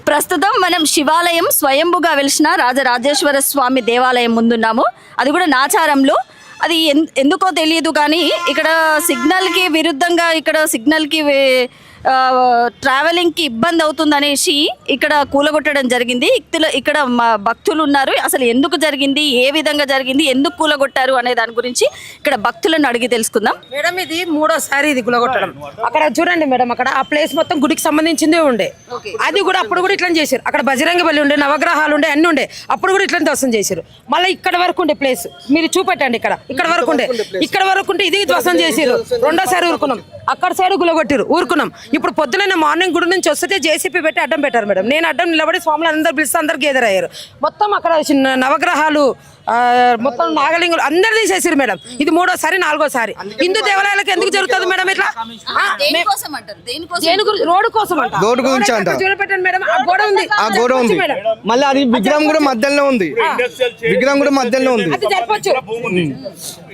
ప్రస్తుతం మనం శివాలయం స్వయంభుగా వెలిసిన రాజరాజేశ్వర స్వామి దేవాలయం ముందున్నాము. అది కూడా నాచారంలో. అది ఎందుకో తెలియదు కానీ ఇక్కడ సిగ్నల్కి విరుద్ధంగా ఇక్కడ సిగ్నల్కి ట్రావెలింగ్కి ఇబ్బంది అవుతుందనేసి ఇక్కడ కూలగొట్టడం జరిగింది. ఇక్కడ భక్తులు ఉన్నారు. అసలు ఎందుకు జరిగింది, ఏ విధంగా జరిగింది, ఎందుకు కూలగొట్టారు అనే దాని గురించి ఇక్కడ భక్తులను అడిగి తెలుసుకుందాం. మేడం ఇది మూడోసారి ఇది కూలగొట్టడం. అక్కడ చూడండి మేడం, అక్కడ ఆ ప్లేస్ మొత్తం గుడికి సంబంధించిందే ఉండే. అది కూడా అప్పుడు కూడా ఇట్లా చేశారు. అక్కడ బజరంగ బలి ఉండే, నవగ్రహాలు ఉండే, అన్ని ఉండే. అప్పుడు కూడా ఇట్లా ధ్వసం చేశారు. మళ్ళీ ఇక్కడ వరకు ఉండే ప్లేస్ మీరు చూపెట్టండి. ఇక్కడ వరకు ఉండే, ఇక్కడ వరకు ఉంటే ఇది ధ్వసం చేశారు. రెండోసారి ఊరుకున్నాం. అక్కడ సైడ్ గులగొట్టారు, ఊరుకున్నాం. ఇప్పుడు పొద్దున మార్నింగ్ గుడి నుంచి వస్తే జేసీపీ పెట్టి అడ్డం పెట్టారు మేడం. నేను అడ్డం నిలబడి స్వాములు అందరు పిలిస్తే అందరు గేదర్ అయ్యారు. మొత్తం అక్కడ నవగ్రహాలు మొత్తం నాగలింగులు అందరు తీసేసారు మేడం. ఇది మూడోసారి, నాలుగోసారి. హిందూ దేవాలయాలకు ఎందుకు జరుగుతుంది మేడం ఇట్లా? రోడ్డు కోసం అంట. చూడపెట్టండి మేడం, ఆ గోడ ఉంది, ఆ గోడ ఉంది. మళ్ళీ అది విగ్రహం కూడా మధ్యలో ఉంది. విగ్రహం కూడా మధ్యలో ఉంది. అది జరపచ్చు.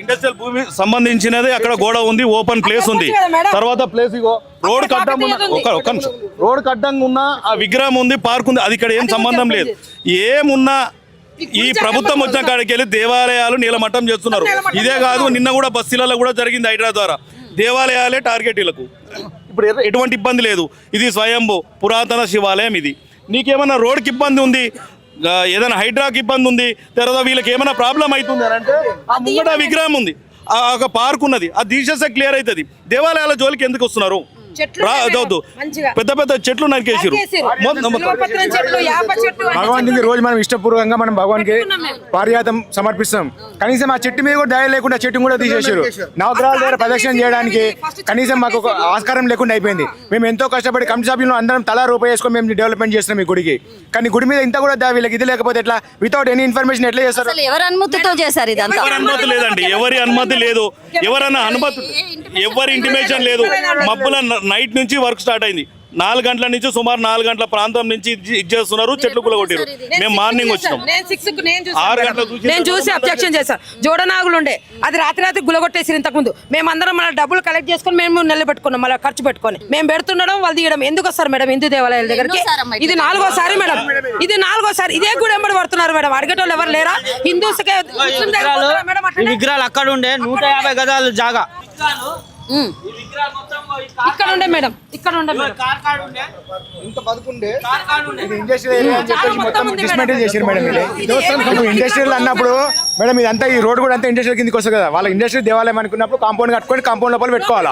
ఇండస్ట్రియల్ భూమి సంబంధించినది. అక్కడ గోడ ఉంది, ఓపెన్ ప్లేస్ ఉంది. తర్వాత ప్లేస్ ఇగో రోడ్ కట్టంగా ఉన్న ఆ విగ్రహం ఉంది, పార్క్ ఉంది. అది ఇక్కడ ఏం సంబంధం లేదు. ఏమున్నా ఈ ప్రభుత్వం వచ్చిన కాడికి వెళ్ళి దేవాలయాలు నీలమట్టం చేస్తున్నారు. ఇదే కాదు, నిన్న కూడా బస్సులలో కూడా జరిగింది. హైదరాబాద్ ద్వారా దేవాలయాలే టార్గెట్ వీళ్ళకు. ఇప్పుడు ఎటువంటి ఇబ్బంది లేదు. ఇది స్వయంభూ పురాతన శివాలయం. ఇది నీకేమన్నా రోడ్కి ఇబ్బంది ఉంది, ఏదైనా హైడ్రాకి ఇబ్బంది ఉంది, తర్వాత వీళ్ళకి ఏమైనా ప్రాబ్లం అవుతుంది అని అంటే ఆ ముంగట విగ్రహం ఉంది, ఒక పార్క్ ఉన్నది, అది తీసేస్తే క్లియర్ అవుతుంది. దేవాలయాల జోలికి ఎందుకు వస్తున్నారు? పెద్ద పెద్ద చెట్లు నరికేసారు. భగవానికి రోజు మనం ఇష్టపూర్వకంగా మనం భగవానికి పారిజాతం సమర్పిస్తాం. కనీసం ఆ చెట్టు మీద కూడా దయ లేకుండా చెట్టు కూడా తీసేసారు. నవగ్రహాల దగ్గర ప్రదక్షిణ చేయడానికి కనీసం మాకు ఒక ఆస్కారం లేకుండా అయిపోయింది. మేము ఎంతో కష్టపడి కమిటీ సభ్యులు అందరం తలా రూపాయి వేసుకొని మేము డెవలప్మెంట్ చేస్తున్నాం ఈ గుడికి. కానీ గుడి మీద ఇంత కూడా వీళ్ళకి ఇది లేకపోతే ఎట్లా? వితౌట్ ఎనీ ఇన్ఫర్మేషన్ ఎట్లా చేస్తారు? ఎవరి అనుమతితో చేశారు? ఎవరి అనుమతి లేదండి, ఎవరి అనుమతి లేదు. ఎవరన్నా అనుమతి, ఎవరి ఇంటిమేషన్ లేదు. మబ్బుల నైట్ నుంచి వర్క్ స్టార్ట్ అయింది. 4 గంటల నుంచి సుమారు 4 గంటల ప్రాంతం నుంచి ఇది చేస్తున్నారు. చెట్లు కూలగొట్టారు. మేము మార్నింగ్ వచ్చినాం. 6 గంటలకు నేను చూసి అబ్జెక్షన్ చేశాను. జోడనాగులు ఉండే, అది రాత్రి గులగొట్టేసి ఇంతకుముందు మేమందరం మళ్ళీ డబ్బులు కలెక్ట్ చేసుకొని మేము నిలబెట్టుకున్నాం. మళ్ళీ ఖర్చు పెట్టుకొని మేము పెడుతుండడం వాళ్ళు తీయడం ఎందుకు వస్తారు మేడం హిందూ దేవాలయాల దగ్గరికి? ఇది 4గోసారి మేడం, ఇది 4గోసారి. ఇదే కూడా ఎంబడి పడుతున్నారు మేడం. అడిగేటోళ్ళు ఎవరు లేరా? హిందూస్కే విగ్రహాలు అక్కడ ఉండే 150 గజాలు జాగా ఇక్కడ ఉండే మేడం, ఇక్కడ ఉండే ఇండస్ట్రియల్ అన్నప్పుడు మేడం ఇదంతా ఈ రోడ్ కూడా అంతా ఇండస్ట్రియల్ కిందకి వస్తుంది కదా. వాళ్ళ ఇండస్ట్రియల్ దేవాలయం అనుకున్నప్పుడు కాంపౌండ్ కట్టుకొని కాంపౌండ్ లోపల పెట్టుకోవాలా.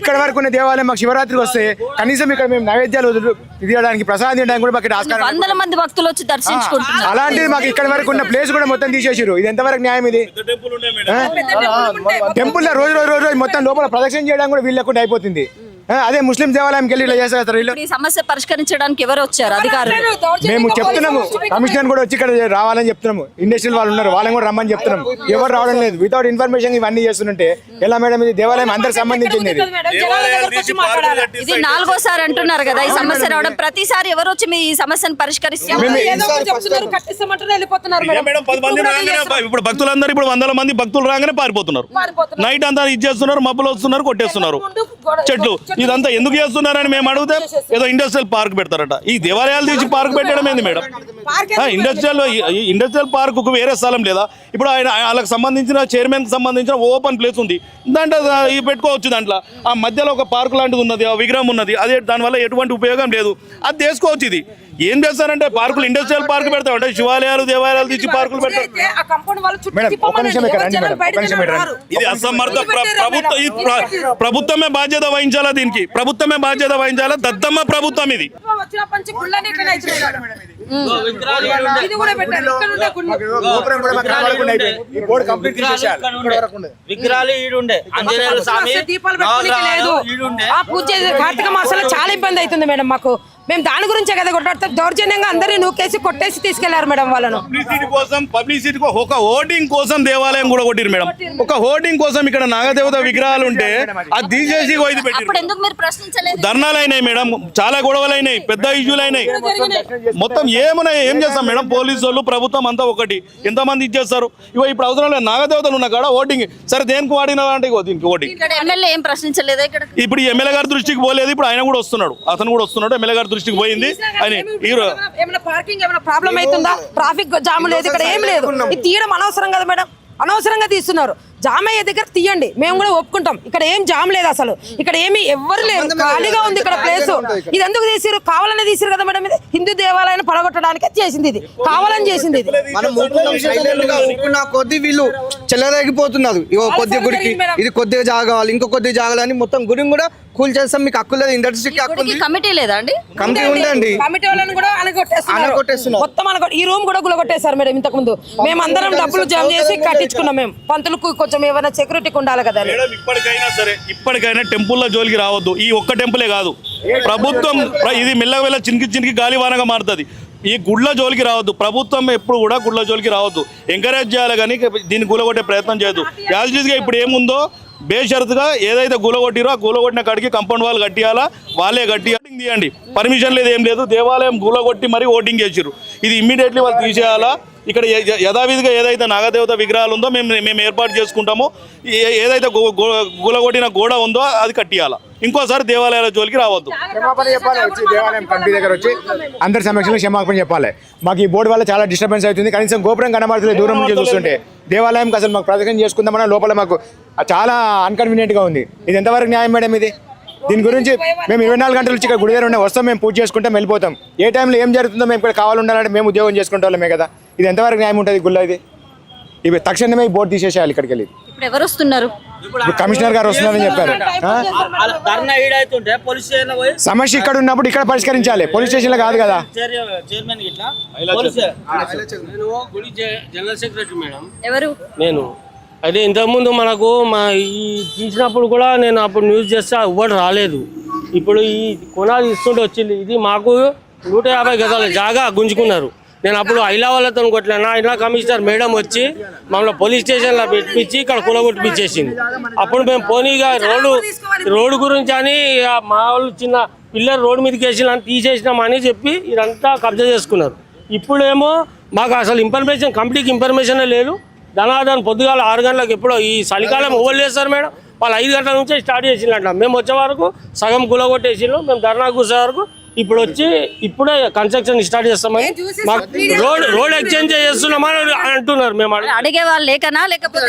ఇక్కడ వరకు ఉన్న దేవాలయం మాకు శివరాత్రికి వస్తే కనీసం ఇక్కడ మేము నైవేద్యాలు తీయడానికి ప్రసాదం తినడానికి కూడా మాకు ఆస్కారం. వందల మంది భక్తులు వచ్చి దర్శించుకుంటున్నారు. అలాంటిది మాకు ఇక్కడ వరకు ఉన్న ప్లేస్ కూడా మొత్తం తీసేసారు. ఇది ఎంతవరకు న్యాయం? ఇది టెంపుల్ లో రోజు రోజు రోజు మొత్తం లోపల ప్రదక్షిణ చేయడానికి కూడా వీళ్ళు లేకుండా అయిపోతుంది. అదే ముస్లిం దేవాలయంకి వెళ్ళి ఇలా చేస్తారు. ఈ సమస్య పరిష్కరించడానికి ఎవరు వచ్చారు అధికారులు? మేము చెప్తున్నాము, కమిషనర్ కూడా వచ్చి ఇక్కడ రావాలని చెప్తున్నాము. ఇండస్ట్రియల్ వాళ్ళు ఉన్నారు, వాళ్ళని కూడా రమ్మని చెప్తున్నాము. ఎవరు రావడం లేదు. వితౌట్ ఇన్ఫర్మేషన్ ఇవన్నీ చేస్తుంటే ఎలా మేడం? ఇది దేవాలయం అందరికి సంబంధించింది. ఇది 4గోసారి అంటున్నారు కదా ఈ సమస్య రావడం. ప్రతిసారి ఎవరు వచ్చి మీ సమస్యను పరిష్కరిస్తారు? ఇప్పుడు భక్తులందరూ ఇప్పుడు 100 మంది భక్తులు రాగానే పారిపోతున్నారు. నైట్ అంతా ఇది చేస్తున్నారు, మబ్బులు వస్తున్నారు, కొట్టేస్తున్నారు చెట్లు. ఇదంతా ఎందుకు చేస్తున్నారని మేము అడిగితే ఏదో ఇండస్ట్రియల్ పార్క్ పెడతారట. ఈ దేవాలయాలు తీసి పార్క్ పెట్టడం ఏంది మేడం? ఇండస్ట్రియల్ పార్క్ వేరే స్థలం లేదా? ఇప్పుడు ఆయన వాళ్ళకి సంబంధించిన చైర్మన్ కి సంబంధించిన ఓపెన్ ప్లేస్ ఉంది, దాంట్లో పెట్టుకోవచ్చు. దాంట్లో ఆ మధ్యలో ఒక పార్క్ లాంటిది ఉన్నది, ఆ విగ్రహం ఉన్నది. అదే దానివల్ల ఎటువంటి ఉపయోగం లేదు. అది చేసుకోవచ్చు. ఇది ఏం చేస్తారంటే పార్కులు, ఇండస్ట్రియల్ పార్క్ పెడతామంటే శివాలయాలు దేవాలయాలు తీసి పార్కులు పెడతారు. ఇది అసమర్థ ప్రభుత్వమే బాధ్యత వహించాలా. దీనికి ప్రభుత్వమే బాధ్యత వహించాలా. దద్దమ్మ ప్రభుత్వం ఇది. విగ్రహాలు ఈడుండే ఆంజనేయుల స్వామి పూజ కార్తీక మాసంలో చాలా ఇబ్బంది అవుతుంది మేడం మాకు. మేము దాని గురించే కదా కొట్టాడితే దౌర్జన్యంగా అందరినీ నూకేసి కొట్టేసి తీసుకెళ్లారు మేడం వాళ్ళను. పబ్లిసిటీ ఒక హోర్డింగ్ కోసం దేవాలయం కూడా కొట్టిరు మేడం. ఒక హోర్డింగ్ కోసం ఇక్కడ నాగదేవత విగ్రహాలు ఉంటే అది తీసేసి ధర్నాలు అయినాయి మేడం. చాలా గొడవలు అయినాయి, పెద్ద ఇష్యూలు అయినాయి. మొత్తం ఏమున్నాయి, ఏం చేస్తాం మేడం? పోలీసు వాళ్ళు ప్రభుత్వం అంతా ఒకటి. ఎంతమంది ఇచ్చేస్తారు? ఇప్పుడు అవసరం లేదు. నాగదేవతలు ఉన్న కాడ ఓటింగ్ సరే దేనికి వాడినా అంటే దీనికి ఓటింగ్. ఇప్పుడు ఎమ్మెల్యే గారి దృష్టికి పోలేదు. ఇప్పుడు ఆయన కూడా వస్తున్నాడు, అతను కూడా వస్తున్నాడు. ఎమ్మెల్యే గారి దృష్టికి పోయింది అని ఏమైనా పార్కింగ్ ఏమైనా ప్రాబ్లం అవుతుందా? ట్రాఫిక్ జామ్ లేదు, ఇక్కడ ఏం లేదు. ఇది తీయడం అనవసరం కదా మేడం, అనవసరంగా తీస్తున్నారు. జామ్ అయ్యే దగ్గర తీయండి, మేము కూడా ఒప్పుకుంటాం. ఇక్కడ ఏం జామ్ లేదు, అసలు ఇక్కడ ఏమి ఎవ్వరు లేరు, ఖాళీగా ఉంది ఇక్కడ ప్లేస్. ఇది ఎందుకు తీసిరు? కావాలనే తీసిరు కదా మేడం. ఇది హిందూ దేవాలయాన్ని పడగొట్టడానికి చేసింది, ఇది కావాలని చేసింది. ఇది మనం ఊపుకున్న కొద్ది వీళ్ళు చెల్లరేగిపోతున్నారు. ఇగో కొద్దిగా గుడికి ఇది కొద్దిగా జాగాలి, ఇంకో కొద్దిగా జాగాలని మొత్తం గుడిని కూడా కూల్ చేస్తాం. మీకు హక్కు లేదు, ఇండస్ట్రీకి హక్కు ఉంది. కమిటీ లేదా అండి? కమిటీ ఉందండి. కమిటీ వాళ్ళని కూడా అనగొట్టేస్తున్నారు. మొత్తం ఈ రూమ్ కూడా గులగొట్టేశారు మేడం. ఇంతకు ముందు మేము అందరం డబ్బులు జమ చేసి కట్టించుకున్నాం. మేము పంతులకు కొంచెం ఏమైనా సెక్యూరిటీకి ఉండాలి కదా. ఇప్పటికైనా సరే, ఇప్పటికైనా టెంపుల్లో జోలికి రావద్దు. ఈ ఒక్క టెంపులే కాదు, ప్రభుత్వం ఇది మెల్లమెల్ల చినికి గాలివానగా మారుతుంది. ఈ గుళ్ళ జోలికి రావద్దు. ప్రభుత్వం ఎప్పుడు కూడా గుళ్ళ జోలికి రావద్దు, ఎంకరేజ్ చేయాలి కానీ దీన్ని కూలగొట్టే ప్రయత్నం చేయొద్దు. యాజిటీస్గా ఇప్పుడు ఏముందో బేషరతుగా ఏదైతే కూలగొట్టిరో ఆ కూలగొట్టిన కాడికి కంపౌండ్ వాళ్ళు కట్టియాలా, వాళ్ళే తీయండి. పర్మిషన్ లేదు, ఏం లేదు. దేవాలయం కూలగొట్టి మరీ ఓటింగ్ చేసిర్రు. ఇది ఇమ్మీడియట్లీ వాళ్ళు తీసేయాలా. ఇక్కడ యథావిధిగా ఏదైతే నాగదేవత విగ్రహాలు ఉందో మేము ఏర్పాటు చేసుకుంటామో, ఏదైతే కూలగొట్టిన గోడ ఉందో అది కట్టియాలా. ఇంకోసారి దేవాలయాల జోలికి రావద్దు. క్షమాపణ చెప్పాలి, వచ్చి దేవాలయం కమిటీ దగ్గర వచ్చి అందరి సమక్షంలో క్షమాపణ చెప్పాలి. మాకు ఈ బోర్డు వల్ల చాలా డిస్టర్బెన్స్ అవుతుంది. కనీసం గోపురం కనబడుతుంది దూరం నుంచి చూస్తుంటే. దేవాలయంకి అసలు మాకు ప్రదర్శన చేసుకుందామన్నా లోపల మాకు చాలా అన్కన్వీనియంట్గా ఉంది. ఇది ఎంతవరకు న్యాయం మేడం? ఇది దీని గురించి మేము 24 గంటల నుంచి ఇక్కడ గుడి దగ్గర వస్తాం, మేము పూజ చేసుకుంటాం, వెళ్ళిపోతాం. ఏ టైంలో ఏం జరుగుతుందో మేము ఇక్కడ కావాలంటే మేము ఉద్యోగం చేసుకుంటే వాళ్ళమే కదా. ఇది ఎంతవరకు న్యాయం ఉంటుంది గుళ్ళ? ఇది ఇవి తక్షణమే ఈ బోర్డు తీసేసేయాలి ఇక్కడికి వెళ్ళి. ఇప్పుడు ఎవరు వస్తున్నారు? ఇప్పుడు కమిషనర్ గారు వస్తున్నారని చెప్పారు. సమస్య ఇక్కడ ఉన్నప్పుడు ఇక్కడ పరిష్కరించాలి, పోలీస్ స్టేషన్లో కాదు కదా. జనరల్ సెక్రటరీ మేడం ఎవరు? నేను. అయితే ఇంతకుముందు మనకు ఈ తీసినప్పుడు కూడా నేను అప్పుడు న్యూస్ చేస్తే ఎవ్వరు రాలేదు. ఇప్పుడు ఈ కొనాలు ఇస్తుంటే వచ్చింది. ఇది మాకు 150 గజాల జాగా గుంజుకున్నారు. నేను అప్పుడు ఐలా వాళ్ళతో కొట్టలేను. ఐలా కమిషనర్ మేడం వచ్చి మమ్మల్ని పోలీస్ స్టేషన్లో పెట్టించి ఇక్కడ కూలగొట్టిపించేసింది. అప్పుడు మేము పోనీగా రోడ్డు గురించి అని మా వాళ్ళు చిన్న పిల్లలు రోడ్డు మీదకి వేసిన తీసేసినామని చెప్పి ఇదంతా కబ్జా చేసుకున్నారు. ఇప్పుడేమో మాకు అసలు ఇన్ఫర్మేషన్, కంప్లీట్ ఇన్ఫర్మేషన్ లేదు. ధనాధన పొద్దుగాల 6 గంటలకు ఎప్పుడో ఈ చలికాలం ఓవర్ చేస్తారు మేడం. వాళ్ళు 5 గంటల నుంచే స్టార్ట్ చేసిందంట. మేము వచ్చే వరకు సగం కూలగొట్టేసిండ్రు. మేము ధర్నా కూర్చే వరకు ఇప్పుడు వచ్చి ఇప్పుడే కన్స్ట్రక్షన్ స్టార్ట్ చేస్తామని మాకు రోడ్ ఎక్స్చేంజ్ చేస్తున్నామని అంటున్నారు. మేము అడిగే వాళ్ళు లేకనా, లేకపోతే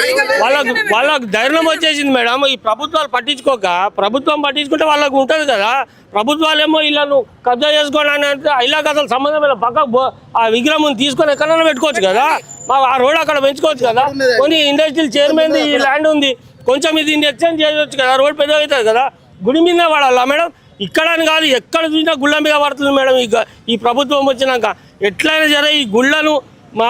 వాళ్ళకు ధైర్యం వచ్చేసింది మేడం. ఈ ప్రభుత్వాలు పట్టించుకోక, ప్రభుత్వం పట్టించుకుంటే వాళ్ళకు ఉంటుంది కదా. ప్రభుత్వాలేమో వీళ్ళను కబ్జా చేసుకోవడానికి అంటే ఇలాగ అసలు సంబంధం లేదు. పక్కకు ఆ విగ్రహం తీసుకొని ఎక్కడైనా పెట్టుకోవచ్చు కదా. ఆ రోడ్ అక్కడ పెంచుకోవచ్చు కదా. కొన్ని ఇండస్ట్రియల్ చైర్మన్ ఈ ల్యాండ్ ఉంది, కొంచెం ఇది ఎక్స్చేంజ్ చేయవచ్చు కదా. రోడ్ పెద్దగా అవుతుంది కదా. గుడి మీదనే పడాలా మేడం? ఇక్కడ అని కాదు, ఎక్కడ చూసినా గుళ్ళ మీద పడుతుంది మేడం. ఈ ప్రభుత్వం వచ్చినాక ఎట్లయినా సరే ఈ గుళ్ళను, మా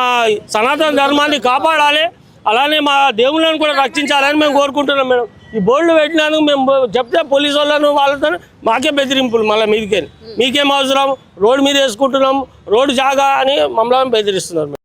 సనాతన ధర్మాన్ని కాపాడాలి, అలానే మా దేవుళ్ళను కూడా రక్షించాలని మేము కోరుకుంటున్నాం మేడం. ఈ బోర్డులు పెట్టినాను మేము చెప్తే పోలీసు వాళ్ళను వాళ్ళతో మాకే బెదిరింపులు. మళ్ళీ మీకేం అవసరం, రోడ్డు మీద వేసుకుంటున్నాం, రోడ్డు జాగా అని మమ్మల్ని బెదిరిస్తున్నారు.